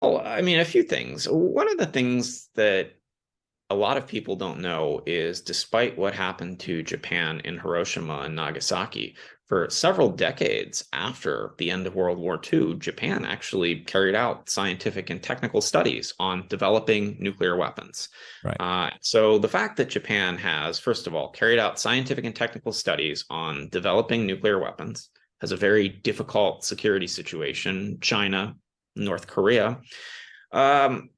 Well, I mean, a few things. One of the things that a lot of people don't know is despite what happened to Japan in Hiroshima and Nagasaki, for several decades after the end of World War II, Japan actually carried out scientific and technical studies on developing nuclear weapons. Right. So the fact that Japan has, first of all, carried out scientific and technical studies on developing nuclear weapons, has a very difficult security situation, China, North Korea. Um,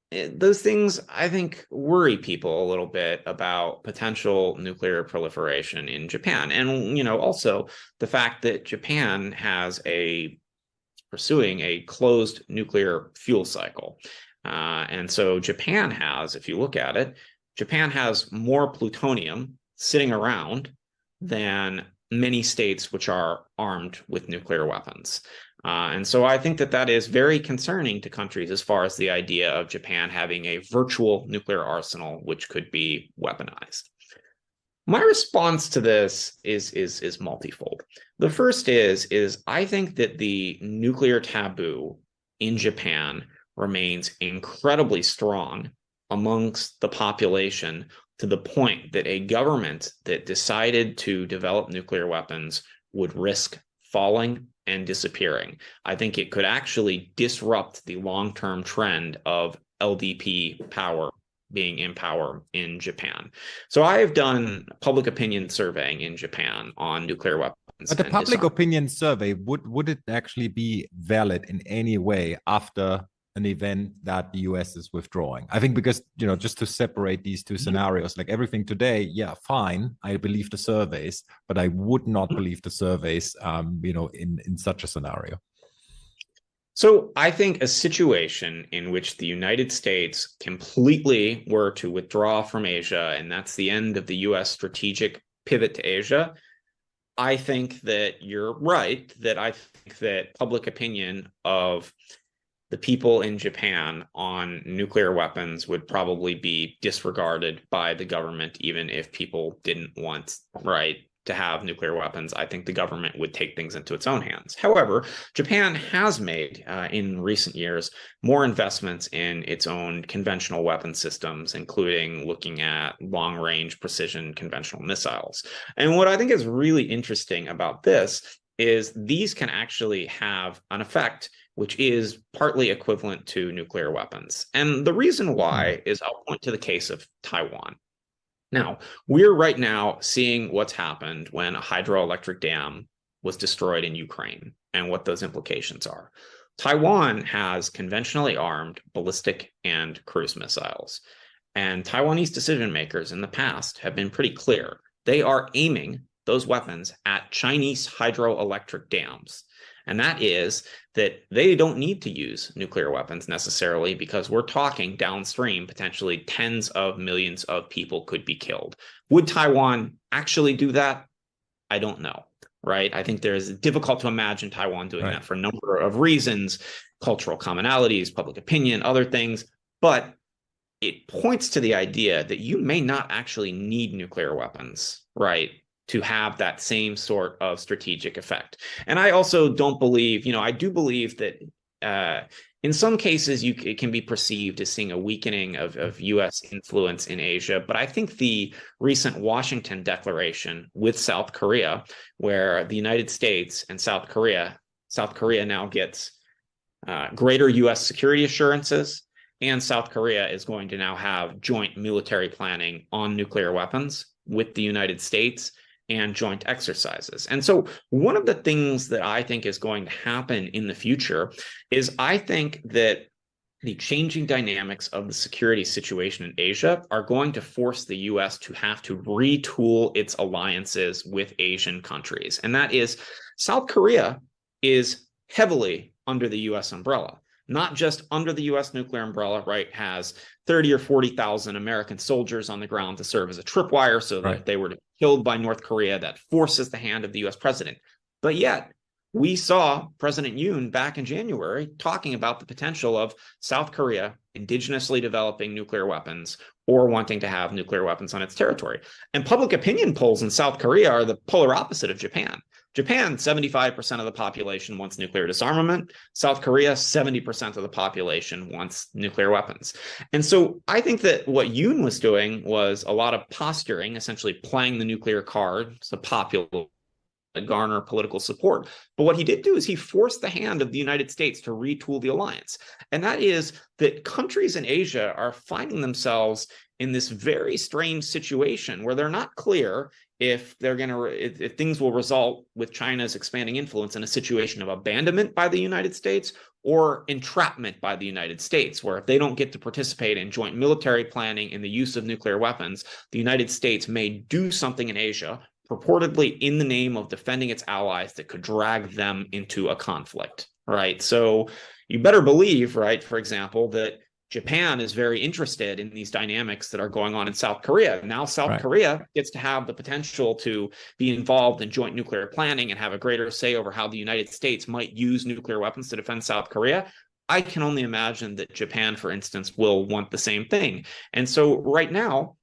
those things, I think, worry people a little bit about potential nuclear proliferation in Japan. And, also the fact that Japan has pursuing a closed nuclear fuel cycle. And so Japan has, if you look at it, Japan has more plutonium sitting around than many states which are armed with nuclear weapons. And so I think that that is very concerning to countries as far as the idea of Japan having a virtual nuclear arsenal, which could be weaponized. My response to this is multifold. The first is I think that the nuclear taboo in Japan remains incredibly strong amongst the population to the point that a government that decided to develop nuclear weapons would risk falling and disappearing. I think it could actually disrupt the long-term trend of LDP power being in power in Japan. So I have done public opinion surveying in Japan on nuclear weapons. But the and public disarmament. opinion survey, would it actually be valid in any way after an event that the US is withdrawing? I think because, just to separate these two scenarios, like everything today, yeah, fine, I believe the surveys, but I would not believe the surveys, in such a scenario. So I think a situation in which the United States completely were to withdraw from Asia, and that's the end of the US strategic pivot to Asia, I think that you're right, that I think that public opinion of the people in Japan on nuclear weapons would probably be disregarded by the government, even if people didn't want, right, to have nuclear weapons. I think the government would take things into its own hands. However, Japan has made in recent years more investments in its own conventional weapon systems, including looking at long-range precision conventional missiles. And what I think is really interesting about this is these can actually have an effect which is partly equivalent to nuclear weapons. And the reason why is I'll point to the case of Taiwan. Now, we're right now seeing what's happened when a hydroelectric dam was destroyed in Ukraine and what those implications are. Taiwan has conventionally armed ballistic and cruise missiles. And Taiwanese decision makers in the past have been pretty clear. They are aiming those weapons at Chinese hydroelectric dams. And that is that they don't need to use nuclear weapons necessarily because we're talking downstream, potentially tens of millions of people could be killed. Would Taiwan actually do that? I don't know, right? I think there's difficult to imagine Taiwan doing that for a number of reasons, cultural commonalities, public opinion, other things. But it points to the idea that you may not actually need nuclear weapons, right, to have that same sort of strategic effect. And I also don't believe, I do believe that in some cases it can be perceived as seeing a weakening of U.S. influence in Asia. But I think the recent Washington declaration with South Korea, where the United States and South Korea now gets greater U.S. security assurances, and South Korea is going to now have joint military planning on nuclear weapons with the United States and joint exercises. And so one of the things that I think is going to happen in the future is I think that the changing dynamics of the security situation in Asia are going to force the US to have to retool its alliances with Asian countries. And that is South Korea is heavily under the US umbrella. Not just under the U.S. nuclear umbrella, right, has 30 or 40,000 American soldiers on the ground to serve as a tripwire so that if they were killed by North Korea, that forces the hand of the U.S. president. But yet, we saw President Yoon back in January talking about the potential of South Korea indigenously developing nuclear weapons or wanting to have nuclear weapons on its territory. And public opinion polls in South Korea are the polar opposite of Japan. Japan, 75% of the population wants nuclear disarmament. South Korea, 70% of the population wants nuclear weapons. And so I think that what Yoon was doing was a lot of posturing, essentially playing the nuclear card to garner political support. But what he did do is he forced the hand of the United States to retool the alliance. And that is that countries in Asia are finding themselves in this very strange situation where they're not clear if they're going to if things will result with China's expanding influence in a situation of abandonment by the United States or entrapment by the United States, where if they don't get to participate in joint military planning in the use of nuclear weapons, the United States may do something in Asia, purportedly in the name of defending its allies, that could drag them into a conflict, right? So you better believe, right, for example, that Japan is very interested in these dynamics that are going on in South Korea. Now South Korea gets to have the potential to be involved in joint nuclear planning and have a greater say over how the United States might use nuclear weapons to defend South Korea. I can only imagine that Japan, for instance, will want the same thing. And so right now,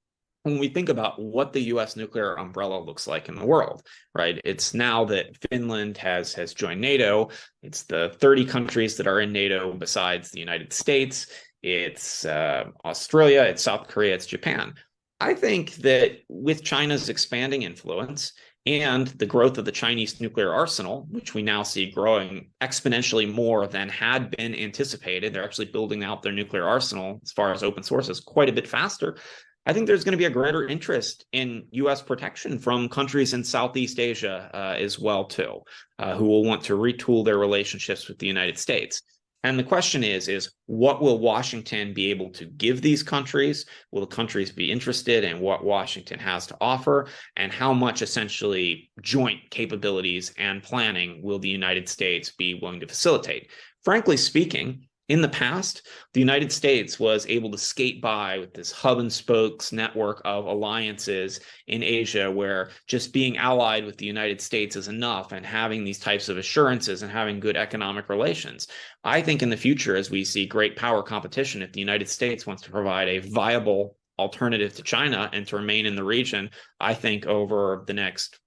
when we think about what the U.S. nuclear umbrella looks like in the world, right? It's now that Finland has joined NATO. It's the 30 countries that are in NATO besides the United States. It's Australia, it's South Korea, it's Japan. I think that with China's expanding influence and the growth of the Chinese nuclear arsenal, which we now see growing exponentially more than had been anticipated, they're actually building out their nuclear arsenal as far as open sources quite a bit faster. I think there's going to be a greater interest in U.S. protection from countries in Southeast Asia as well, too, who will want to retool their relationships with the United States. And the question is what will Washington be able to give these countries? Will the countries be interested in what Washington has to offer? And how much essentially joint capabilities and planning will the United States be willing to facilitate? Frankly speaking, in the past, the United States was able to skate by with this hub and spokes network of alliances in Asia, where just being allied with the United States is enough, and having these types of assurances and having good economic relations. I think in the future, as we see great power competition, if the United States wants to provide a viable alternative to China and to remain in the region, I think over the next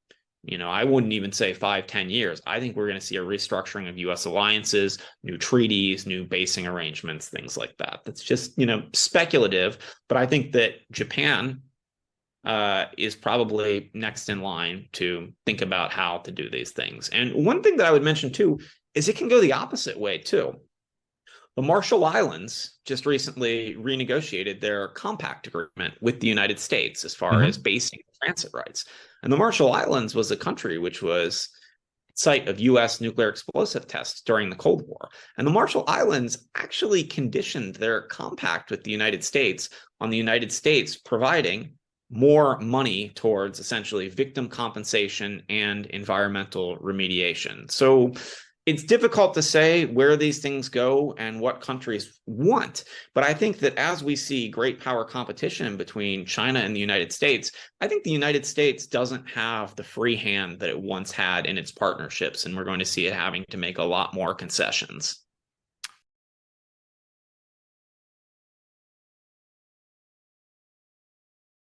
I wouldn't even say 5-10 years. I think we're going to see a restructuring of U.S. alliances, new treaties, new basing arrangements, things like that. That's just, speculative. But I think that Japan is probably next in line to think about how to do these things. And one thing that I would mention, too, is it can go the opposite way, too. The Marshall Islands just recently renegotiated their compact agreement with the United States as far as basing transit rights. And the Marshall Islands was a country which was site of U.S. nuclear explosive tests during the Cold War. And the Marshall Islands actually conditioned their compact with the United States on the United States providing more money towards essentially victim compensation and environmental remediation. So it's difficult to say where these things go and what countries want. But I think that as we see great power competition between China and the United States, I think the United States doesn't have the free hand that it once had in its partnerships. And we're going to see it having to make a lot more concessions.